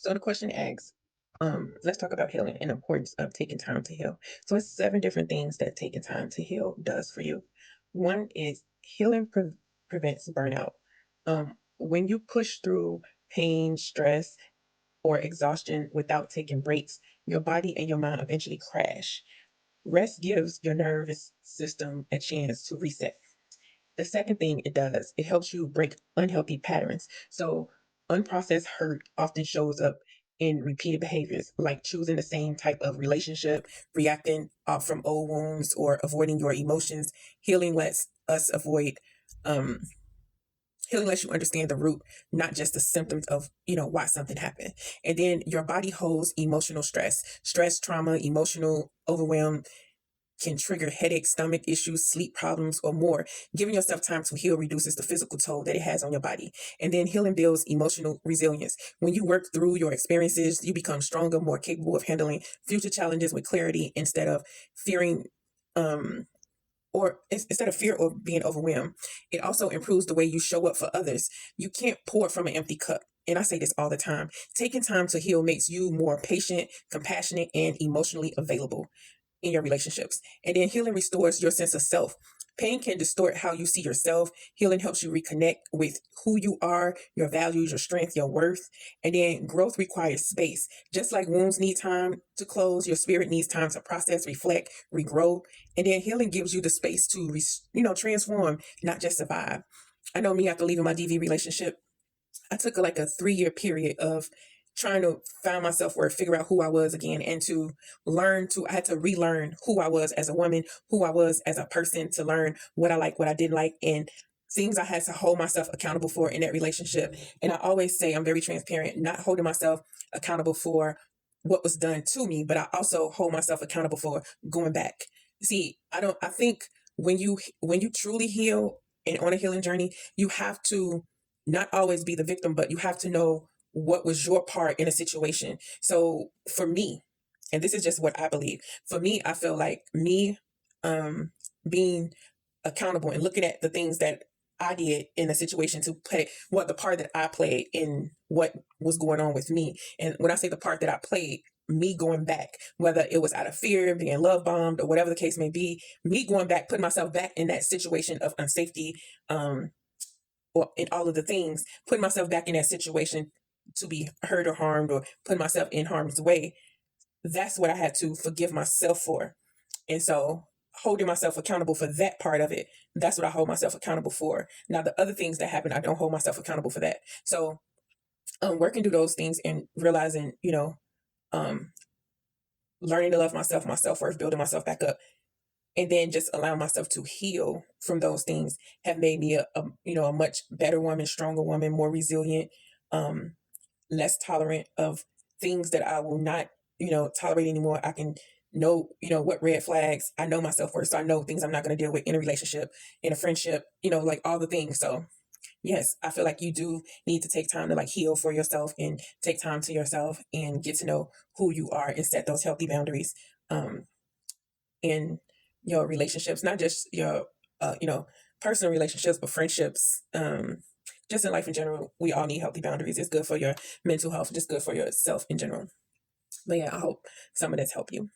So the question asks, let's talk about healing and the importance of taking time to heal. So it's seven different things that taking time to heal does for you. One is healing prevents burnout. When you push through pain, stress, or exhaustion without taking breaks, your body and your mind eventually crash. Rest gives your nervous system a chance to reset. The second thing it does, it helps you break unhealthy patterns. So, unprocessed hurt often shows up in repeated behaviors like choosing the same type of relationship, reacting from old wounds, or avoiding your emotions. Healing lets us avoid, um, healing lets you understand the root, not just the symptoms of, why something happened. And then your body holds emotional stress, trauma, emotional overwhelm can trigger headaches, stomach issues, sleep problems, or more. Giving yourself time to heal reduces the physical toll that it has on your body. And then healing builds emotional resilience. When you work through your experiences, you become stronger, more capable of handling future challenges with clarity instead of fearing. Or instead of fear or being overwhelmed, it also improves the way you show up for others. You can't pour from an empty cup. And I say this all the time. Taking time to heal makes you more patient, compassionate, and emotionally available in your relationships. And then healing restores your sense of self. Pain can distort how you see yourself. Healing helps you reconnect with who you are, your values, your strength, your worth. And then growth requires space. Just like wounds need time to close, your spirit needs time to process, reflect, regrow. And then healing gives you the space to, transform, not just survive. I know me after leaving my DV relationship, I took like a 3-year period of trying to find myself worth, figure out who I was again, and I had to relearn who I was as a woman, who I was as a person, to learn what I like, what I didn't like, and things I had to hold myself accountable for in that relationship. And I always say I'm very transparent, not holding myself accountable for what was done to me, but I also hold myself accountable for going back. See, I think when you truly heal and on a healing journey, you have to not always be the victim, but you have to know what was your part in a situation. So for me, and this is just what I believe, for me, I feel like me being accountable and looking at the things that I did in a situation to play what the part that I played in what was going on with me. And when I say the part that I played, me going back, whether it was out of fear, being love bombed, or whatever the case may be, me going back, putting myself back in that situation of unsafety, or in all of the things, putting myself back in that situation to be hurt or harmed, or putting myself in harm's way, that's what I had to forgive myself for. And so holding myself accountable for that part of it, that's what I hold myself accountable for. Now, the other things that happen, I don't hold myself accountable for that. So working through those things and realizing, um, learning to love myself, my self-worth, building myself back up, and then just allowing myself to heal from those things have made me a much better woman, stronger woman, more resilient, um, less tolerant of things that I will not, tolerate anymore. I can know, what red flags. I know myself first. So I know things I'm not going to deal with in a relationship, in a friendship, like all the things. So yes, I feel like you do need to take time to like heal for yourself and take time to yourself and get to know who you are and set those healthy boundaries. In your relationships, not just your, personal relationships, but friendships. Just in life in general, we all need healthy boundaries. It's good for your mental health, just good for yourself in general. But yeah, I hope some of this helped you.